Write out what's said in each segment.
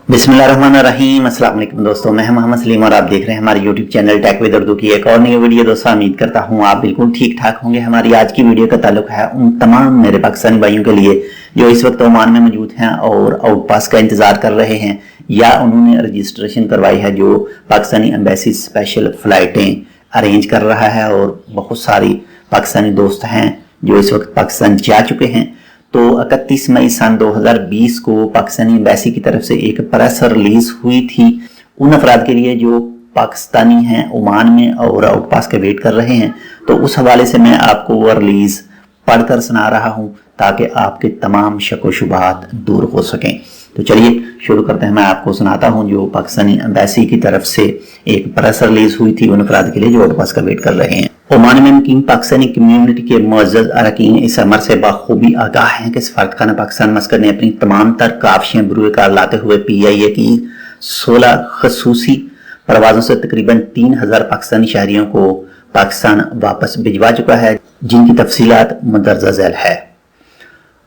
बिस्मिल्लाहिर्रहमानिर्रहीम। अस्सलाम वालेकुम दोस्तों, मैं मोहम्मद सलीम और आप देख रहे हैं हमारे YouTube channel Tech with Urdu की एक और नई वीडियो। दोस्तों उम्मीद करता हूं आप बिल्कुल ठीक ठाक होंगे। हमारी आज की वीडियो का ताल्लुक है उन तमाम मेरे पाकिस्तानी भाइयों के लिए जो इस वक्त ओमान में मौजूद हैं और आउट पास का इंतजार कर रहे हैं या उन्होंने रजिस्ट्रेशन करवाई है, जो पाकिस्तानी एम्बेसी स्पेशल फ्लाइटें अरेंज कर रहा है। और बहुत सारी पाकिस्तानी दोस्त हैं जो इस वक्त पाकिस्तान जा चुके हैं। तो 31 मई सन 2020 को पाकिस्तानी एम्बेसी की तरफ से एक प्रेस रिलीज हुई थी उन अफराद के लिए जो पाकिस्तानी हैं ओमान में और आउट पास के वेट कर रहे हैं। तो उस हवाले से मैं आपको वो रिलीज पढ़कर सुना रहा हूं ताकि आपके तमाम शक व शुबहात दूर हो सकें। तो चलिए शुरू करते हैं। मैं आपको सुनाता हूं जो पाकिस्तानी एम्बेसी की तरफ से एक प्रेस रिलीज हुई थी उन अफराद के लिए जो आउट पास का वेट कर रहे हैं। ओमान में मुकीम पाकिस्तानी कम्युनिटी के मुअज़्ज़ज़ अरकान इस अमर से बखूबी आगाह हैं कि सफारतखाना पाकिस्तान मस्कत ने अपनी तमाम तर काफियां बरूए कार लाते हुए PIA की 16 खसूसी परवाजों से तकरीबन 3000 पाकिस्तानी शहरियों को पाकिस्तान वापस भिजवा चुका है, जिनकी तफसीलात मदरजा झैल है।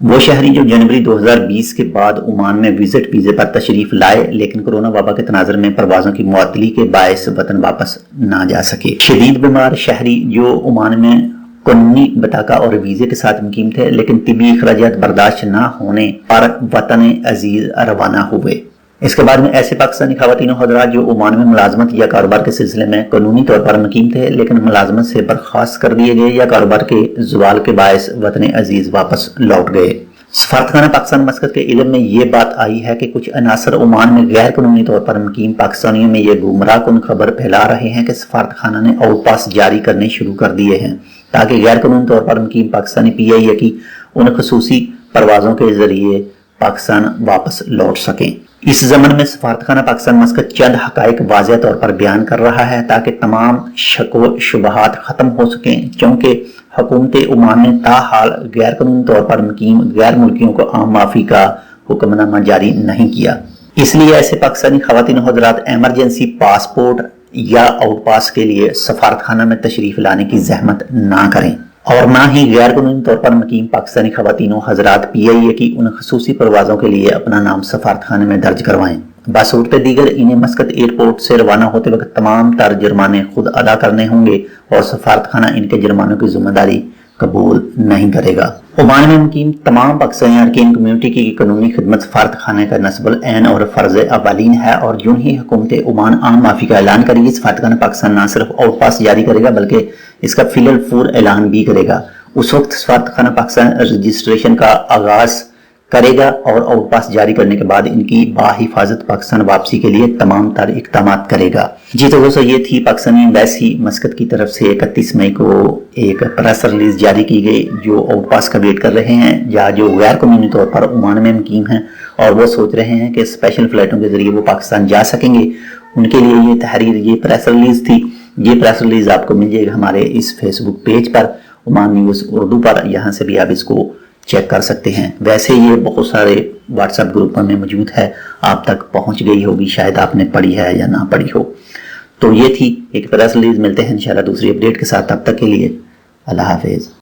वो शहरी जो जनवरी 2020 के बाद ओमान में विजिट वीजे पर तशरीफ लाए लेकिन कोरोना वबा के तनाजर में परवाजों की मुअत्तली के बायस वतन वापस ना जा सके। शदीद बीमार शहरी जो ओमान में कानूनी बटाका और वीजे के साथ मुकीम थे लेकिन तिबी अखराजात बर्दाश्त न होने पर वतन अजीज रवाना हुए। इसके बाद में ऐसे पाकिस्तानी खवातीन और हज़रात जो ओमान में मुलाजमत या कारोबार के सिलसिले में कानूनी तौर पर मुकीम थे लेकिन मुलाजमत से बर्खास्त कर दिए गए या कारोबार के ज़वाल के बायस वतन अजीज वापस लौट गए। सफारतखाना पाकिस्तान मस्कत के इल्म में ये बात आई है कि कुछ अनासर ओमान में गैर कानूनी तौर पर मुकीम पाकिस्तानियों में ये गुमराह कुन खबर फैला रहे हैं कि सफारतखाना ने आउट पास जारी करने शुरू कर दिए हैं ताकि गैर कानूनी तौर पर मुकीम पाकिस्तानी PIA की उन खसूसी परवाजों के जरिए पाकिस्तान वापस लौट सकें। इस जमन में सफारतखाना पाकिस्तान मस्कत चंद हकायक वाज़ेह तौर पर बयान कर रहा है ताकि तमाम शक व शुबहात खत्म हो सकें, क्योंकि हुकूमत ओमान ने ताहाल गैर कानूनी तौर पर मुकीम गैर मुल्कियों को आम माफी का हुक्मनामा जारी नहीं किया। इसलिए ऐसे पाकिस्तानी खवातीन और हज़रात एमरजेंसी पासपोर्ट या आउट पास के लिए सफारतखाना में तशरीफ लाने की जहमत ना करें और ना ही गैर कानूनी तौर पर मुकीम पाकिस्तानी खवातीनों हज़रात PIA की उन खसूसी परवाजों के लिए अपना नाम सफारतखाने में दर्ज करवाएं। बासूरत दीगर इन्हें मस्कत एयरपोर्ट से रवाना होते वक्त तमाम तर जुर्माने खुद अदा करने होंगे और सफारतखाना इनके जुर्मानों की जिम्मेदारी कबूल नहीं करेगा। ओमान में मुकीम तमाम पाकिस्तानी अरकान कम्युनिटी की कानूनी खिदमत सफारतखाने का नस्बुल ऐन और फर्ज अवालीन है और यूं ही हुकूमत ओमान आम माफी का ऐलान करेगी, सफारतखाना पाकिस्तान न सिर्फ आउट पास जारी करेगा बल्कि इसका फिलल फूर ऐलान भी करेगा। उस वक्त सफारतखाना पाकिस्तान रजिस्ट्रेशन का आगाज करेगा और आउट पास जारी करने के बाद इनकी बाहिफाजत पाकिस्तान वापसी के लिए तमाम तर इक़दाम करेगा। जी तो दोस्तों, ये थी पाकिस्तानी एम्बेसी मस्कत की तरफ से 31 मई को एक प्रेस रिलीज जारी की गई जो आउट पास का वेट कर रहे हैं या जो गैर कानूनी तौर पर ओमान में मुकीम हैं और वो सोच रहे हैं कि स्पेशल फ्लाइटों के जरिए वो पाकिस्तान जा सकेंगे। उनके लिए ये तहरीर, ये प्रेस रिलीज थी। ये प्रेस रिलीज आपको मिल जाएगा हमारे इस फेसबुक पेज पर ओमान न्यूज़ उर्दू पर, यहाँ से भी आप इसको चेक कर सकते हैं। वैसे ये बहुत सारे व्हाट्सएप ग्रुप में मौजूद है, आप तक पहुंच गई होगी, शायद आपने पढ़ी है या ना पढ़ी हो। तो ये थी एक प्रेस रिलीज। मिलते हैं इंशाल्लाह दूसरी अपडेट के साथ, तब तक के लिए अल्लाह हाफिज।